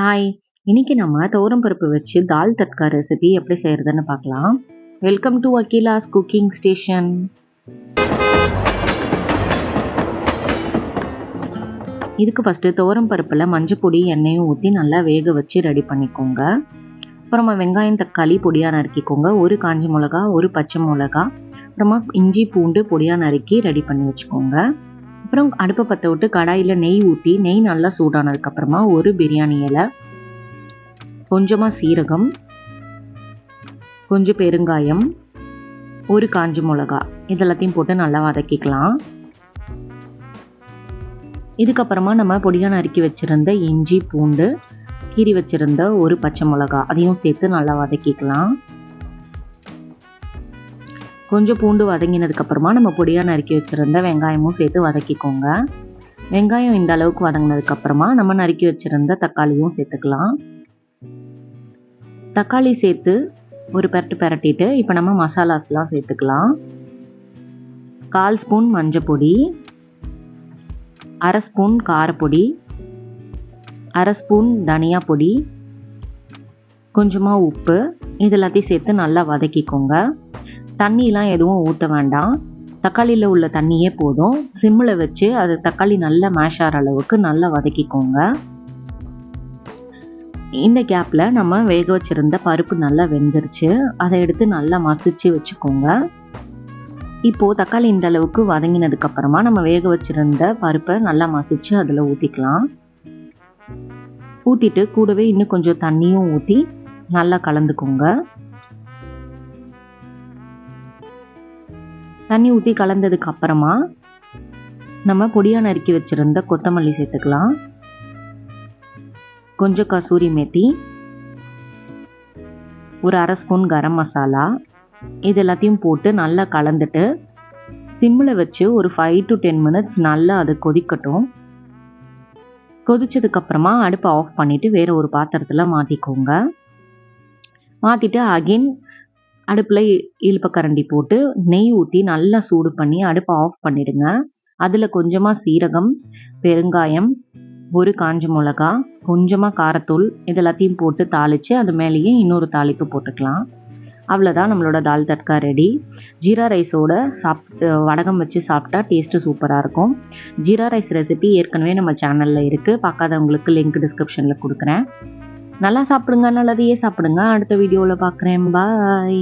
Hi! இன்னைக்கு நம்ம துவரம் பருப்பு வச்சு தால் தட்கா ரெசிபி எப்படி செய்யறதுன்னு பார்க்கலாம். Welcome to Akila's cooking station. இதுக்கு ஃபஸ்ட்டு துவரம் பருப்பில் மஞ்சள் பொடி எண்ணெயும் ஊற்றி நல்லா வேக வச்சு ரெடி பண்ணிக்கோங்க. அப்புறமா வெங்காயம் தக்காளி பொடியாக நறுக்கிக்கோங்க. ஒரு காஞ்ச மிளகா, ஒரு பச்சை மிளகா, அப்புறமா இஞ்சி பூண்டு பொடியாக நறுக்கி ரெடி பண்ணி வச்சுக்கோங்க. அப்புறம் அடுப்பை பற்ற விட்டு கடாயில் நெய் ஊற்றி நெய் நல்லா சூடானதுக்கப்புறமா ஒரு பிரியாணி இலை, கொஞ்சமாக சீரகம், கொஞ்சம் பெருங்காயம், ஒரு காஞ்ச மிளகா இதெல்லாத்தையும் போட்டு நல்லா வதக்கிக்கலாம். இதுக்கப்புறமா நம்ம பொடியாக நறுக்கி வச்சுருந்த இஞ்சி பூண்டு, கீறி வச்சுருந்த ஒரு பச்சை மிளகா அதையும் சேர்த்து நல்லா வதக்கிக்கலாம். கொஞ்சம் பூண்டு வதங்கினதுக்கப்புறமா நம்ம பொடியாக நறுக்கி வச்சுருந்த வெங்காயமும் சேர்த்து வதக்கிக்கோங்க. வெங்காயம் இந்த அளவுக்கு வதங்கினதுக்கப்புறமா நம்ம நறுக்கி வச்சுருந்த தக்காளியும் சேர்த்துக்கலாம். தக்காளி சேர்த்து ஒரு பெரட்டிட்டு இப்போ நம்ம மசாலாஸ்லாம் சேர்த்துக்கலாம். 1/4 ஸ்பூன் மஞ்சள் பொடி, 1/2 ஸ்பூன் காரப்பொடி, 1/2 ஸ்பூன் தனியா பொடி, கொஞ்சமாக உப்பு இது எல்லாத்தையும் சேர்த்து நல்லா வதக்கிக்கோங்க. தண்ணிலாம் எதுவும் ஊற்ற வேண்டாம். தக்காளியில் உள்ள தண்ணியே போதும். சிம்மில் வச்சு அது தக்காளி நல்லா மேஷ் ஆகிற அளவுக்கு நல்லா வதக்கிக்கோங்க. இந்த கேப்பில் நம்ம வேக வச்சுருந்த பருப்பு நல்லா வெந்துருச்சு. அதை எடுத்து நல்லா மசிச்சு வச்சுக்கோங்க. இப்போது தக்காளி இந்த அளவுக்கு வதங்கினதுக்கப்புறமா நம்ம வேக வச்சுருந்த பருப்பை நல்லா மசிச்சு அதில் ஊற்றிக்கலாம். ஊற்றிட்டு கூடவே இன்னும் கொஞ்சம் தண்ணியும் ஊற்றி நல்லா கலந்துக்கோங்க. தண்ணி ஊற்றி கலந்ததுக்கு அப்புறமா நம்ம பொடியாக நறுக்கி வச்சுருந்த கொத்தமல்லி சேர்த்துக்கலாம். கொஞ்சம் கசூரி மேத்தி, ஒரு 1/2 ஸ்பூன் கரம் மசாலா இது எல்லாத்தையும் போட்டு நல்லா கலந்துட்டு சிம்மில் வச்சு ஒரு 5 to 10 மினிட்ஸ் நல்லா அது கொதிக்கட்டும். கொதிச்சதுக்கப்புறமா அடுப்பை ஆஃப் பண்ணிவிட்டு வேறு ஒரு பாத்திரத்தில் மாற்றிக்கோங்க. மாற்றிட்டு அகைன் அடுப்பில் இழுப்பக்கரண்டி போட்டு நெய் ஊற்றி நல்லா சூடு பண்ணி அடுப்பை ஆஃப் பண்ணிவிடுங்க. அதில் கொஞ்சமாக சீரகம், பெருங்காயம், ஒரு காஞ்ச மிளகா, கொஞ்சமாக காரத்தூள் இது எல்லாத்தையும் போட்டு தாளித்து அது மேலேயே இன்னொரு தாளிப்பு போட்டுக்கலாம். அவ்வளோதான், நம்மளோட தால் தட்கா ரெடி. ஜீரா ரைஸோட வடகம் வச்சு சாப்பிட்டா டேஸ்ட்டு சூப்பராக இருக்கும். ஜீரா ரைஸ் ரெசிபி ஏற்கனவே நம்ம சேனலில் இருக்குது. பார்க்காதவங்களுக்கு லிங்க் டிஸ்கிரிப்ஷனில் கொடுக்குறேன். நல்லா சாப்பிடுங்க, நல்லதையே சாப்பிடுங்க. அடுத்த வீடியோவில் பார்க்குறேன். பாய்.